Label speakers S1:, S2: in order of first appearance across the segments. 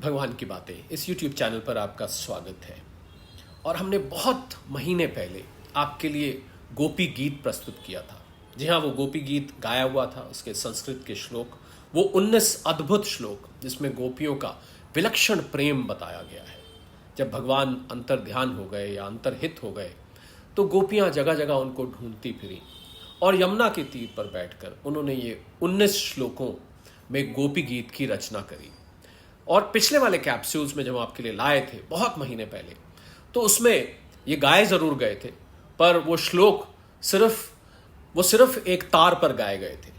S1: भगवान की बातें इस YouTube चैनल पर आपका स्वागत है। और हमने बहुत महीने पहले आपके लिए गोपी गीत प्रस्तुत किया था। जी हाँ, वो गोपी गीत गाया हुआ था, उसके संस्कृत के श्लोक, वो 19 अद्भुत श्लोक जिसमें गोपियों का विलक्षण प्रेम बताया गया है। जब भगवान अंतर ध्यान हो गए या अंतर्हित हो गए तो गोपियां जगह जगह उनको ढूंढती फिरी और यमुना के तीर पर बैठकर उन्होंने ये 19 श्लोकों में गोपी गीत की रचना करी। और पिछले वाले कैप्सूल्स में जब आपके लिए लाए थे बहुत महीने पहले, तो उसमें ये गाए जरूर गए थे, पर वो श्लोक सिर्फ एक तार पर गाए गए थे,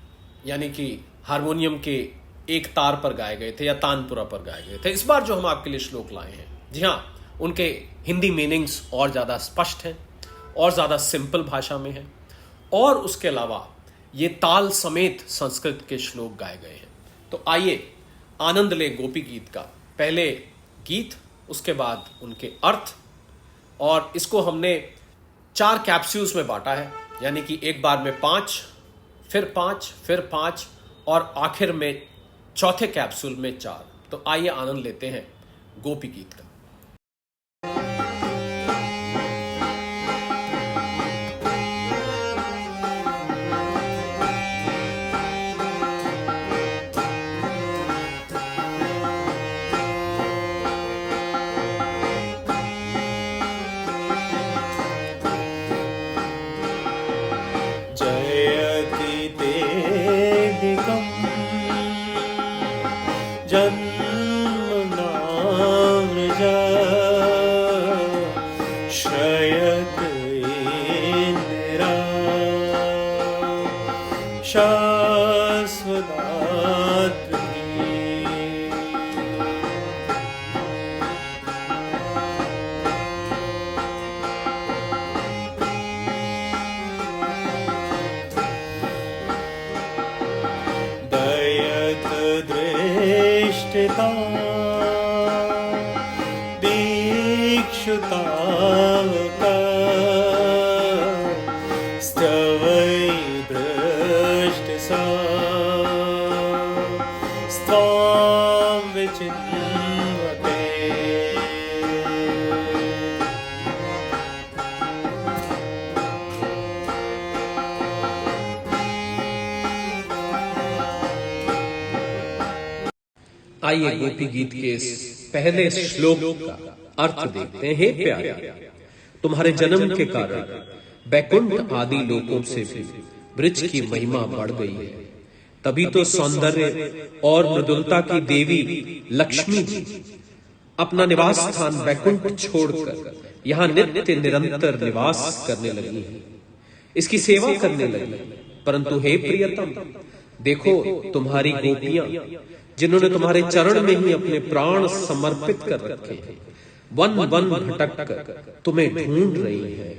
S1: यानी कि हारमोनियम के एक तार पर गाए गए थे या तानपुरा पर गाए गए थे। इस बार जो हम आपके लिए श्लोक लाए हैं, जी हाँ, उनके हिंदी मीनिंग्स और ज़्यादा स्पष्ट हैं और ज़्यादा सिंपल भाषा में हैं, और उसके अलावा ये ताल समेत संस्कृत के श्लोक गाए गए हैं। तो आइए आनंद ले गोपी गीत का। पहले गीत, उसके बाद उनके अर्थ, और इसको हमने 4 कैप्सूल्स में बांटा है, यानी कि एक बार में 5, फिर 5, फिर 5 और आखिर में चौथे कैप्सूल में 4। तो आइए आनंद लेते हैं गोपी गीत का।
S2: जन्मनाव्रजा श्रयत इंदिरा शाश्वतात्री दयत दृष्टिता दीक्षुतावका स्तवै दृष्टिसा स्वां विचिन्वते।
S1: आइए गोपी गीत के इस पहले श्लोक का अर्थ देखते हैं। हे प्यारे, तुम्हारे जन्म के कारण बैकुंठ आदि लोकों से भी ब्रज की महिमा बढ़ गई है। तभी तो सौंदर्य और मृदुलता की देवी लक्ष्मी जी अपना निवास स्थान बैकुंठ छोड़कर यहाँ नित्य निरंतर निवास करने लगी है, इसकी सेवा करने लगी। परंतु हे प्रियतम, देखो तुम्हारी गोपियां जिन्होंने तुम्हारे चरण में ही अपने प्राण समर्पित कर रखे हैं, वन वन भटक कर तुम्हें ढूंढ रही है।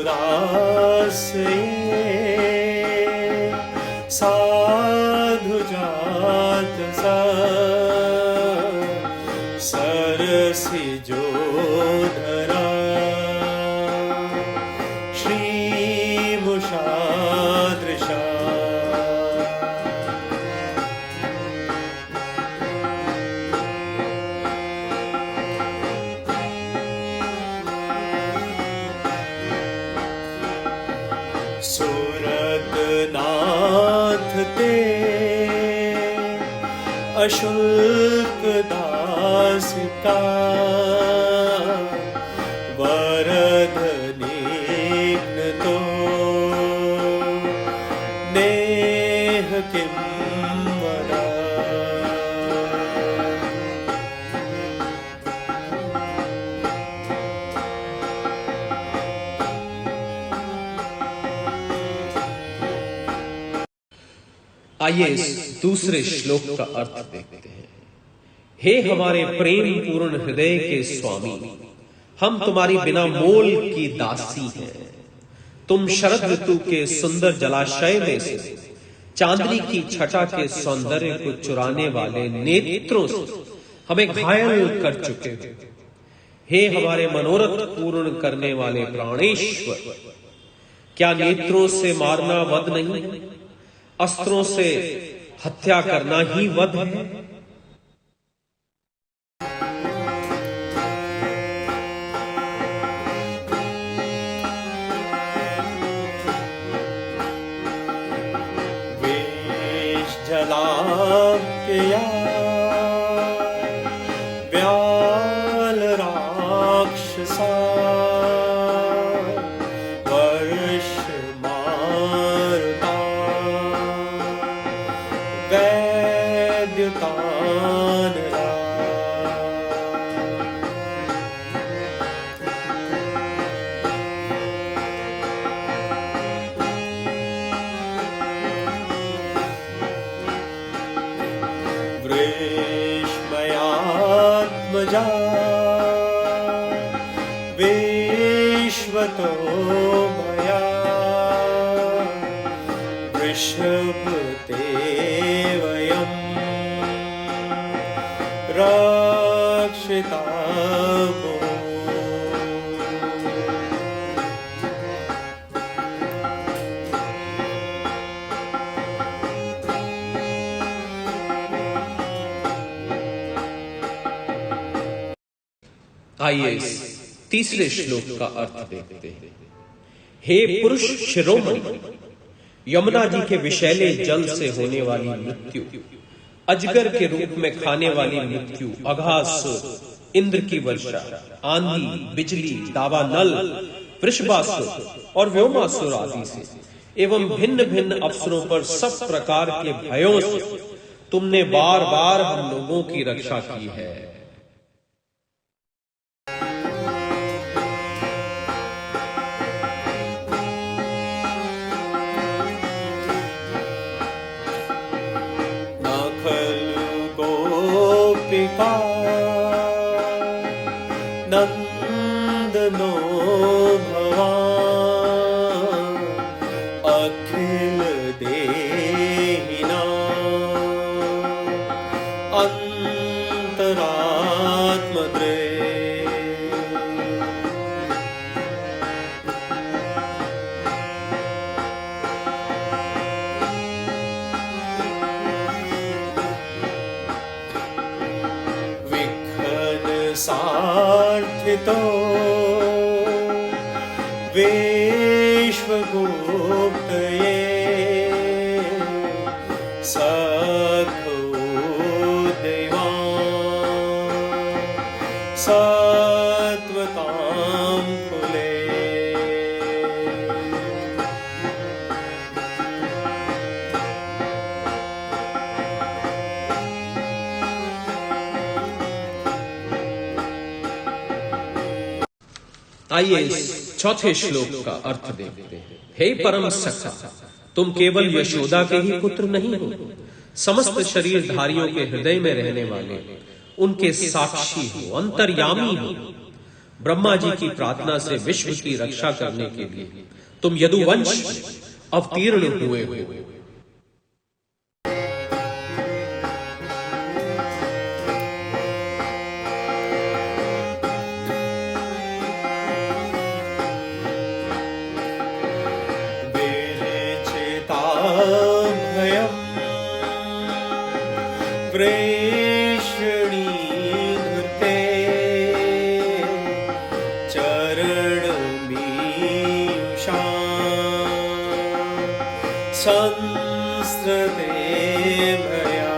S2: शरदुदासे साधु जात सा सरसी जोधरा श्रीमुषादृशा सूरतनाथ ते अशुल्क दास का वरदनीग्न तो नेह किं वदा।
S1: आइए इस दूसरे श्लोक का अर्थ देखते हैं। हे हमारे प्रेम पूर्ण हृदय के स्वामी, हम तुम्हारी बिना मोल की दासी हैं। तुम शरद ऋतु के सुंदर जलाशय में से चांदनी की छटा के सौंदर्य को चुराने वाले नेत्रों से हमें घायल कर चुके हो। हे हमारे मनोरथ पूर्ण करने वाले प्राणेश्वर, क्या नेत्रों से मारना वध नहीं, अस्त्रों से हत्या करना ही वध है?
S2: वेश जलाक्या व्याल राक्षसा वर्ष मारुता वैद्युतानरा। वृष्मयात्मजा विश्वतो मया वृषभते वयं रक्षिता।
S1: आइए इस तीसरे श्लोक का अर्थ देखते हैं। हे पुरुष शिरोमणि, यमुना जी के विषैले जल से होने वाली मृत्यु, अजगर के रूप में खाने वाली मृत्यु, अघासुर, इंद्र की वर्षा, आंधी, बिजली, दावानल, वृषभासुर और व्योमासुर आदि से एवं भिन्न भिन्न अवसरों पर सब प्रकार के भयों से तुमने बार बार हम लोगों की रक्षा की है।
S2: नंदनो भवान् अखिल देहिना अंतरात्मद्रे। सार्थितो विश्वगुप्तये सखो देवान् सत्वतां कुले।
S1: आइए इस चौथे श्लोक का अर्थ देखते हैं। हे परम सखा, तुम केवल यशोदा के ही पुत्र नहीं हो, समस्त शरीरधारियों के हृदय में रहने वाले, उनके साक्षी हो, अंतर्यामी हो। ब्रह्मा जी की प्रार्थना से विश्व की रक्षा करने के लिए तुम यदुवंश अवतीर्ण हुए हो।
S2: भयम् प्रेषणीकृते चरणमीषाम् संस्कृते मया।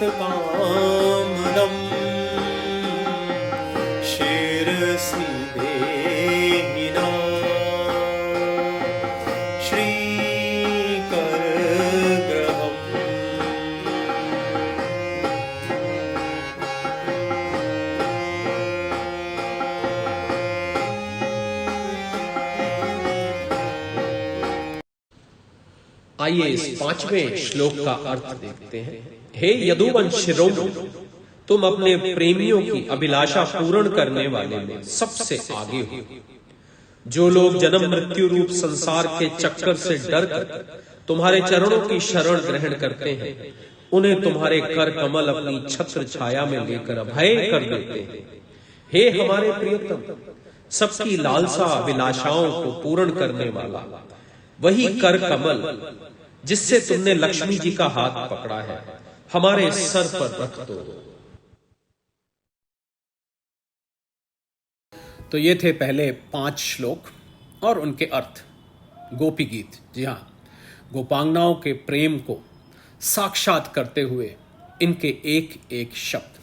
S2: कान्तकामदम् शिरसि देहिना
S1: आइए इस 5वें श्लोक का अर्थ देखते हैं। हे यदुवंश शिरोमणि, तुम अपने प्रेमियों की अभिलाषा पूर्ण करने वाले में सबसे आगे हो। जो लोग जन्म मृत्यु रूप संसार के चक्कर से डर कर तुम्हारे चरणों की शरण ग्रहण करते हैं, उन्हें तुम्हारे कर कमल अपनी छत्र छाया में लेकर अभय कर देते हैं। हे हमारे प्रियतम, सबकी लालसा अभिलाषाओं को पूर्ण करने वाला वही कर कमल जिससे तुमने लक्ष्मी जी का हाथ पकड़ा है, हमारे सर पर रख दो। तो ये थे पहले 5 श्लोक और उनके अर्थ। गोपी गीत, जी हाँ, गोपांगनाओं के प्रेम को साक्षात करते हुए इनके एक एक शब्द।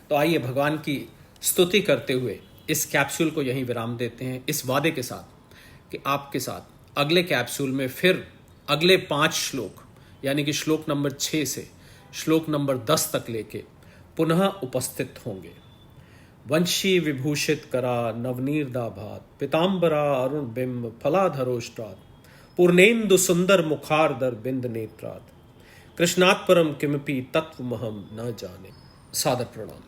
S1: तो आइए भगवान की स्तुति करते हुए इस कैप्सूल को यहीं विराम देते हैं, इस वादे के साथ कि आपके साथ अगले कैप्सूल में फिर अगले 5 श्लोक यानी कि श्लोक नंबर 6 से श्लोक नंबर 10 तक लेके पुनः उपस्थित होंगे। वंशी विभूषित करा नवनीर्दाभात, पिताम्बरा अरुण बिंब फलाधरोष्टात्, पूर्णेन्दु सुंदर मुखारदर बिंद नेत्रात्, कृष्णात् परम किमपि तत्वमहं न जाने। सादर प्रणाम।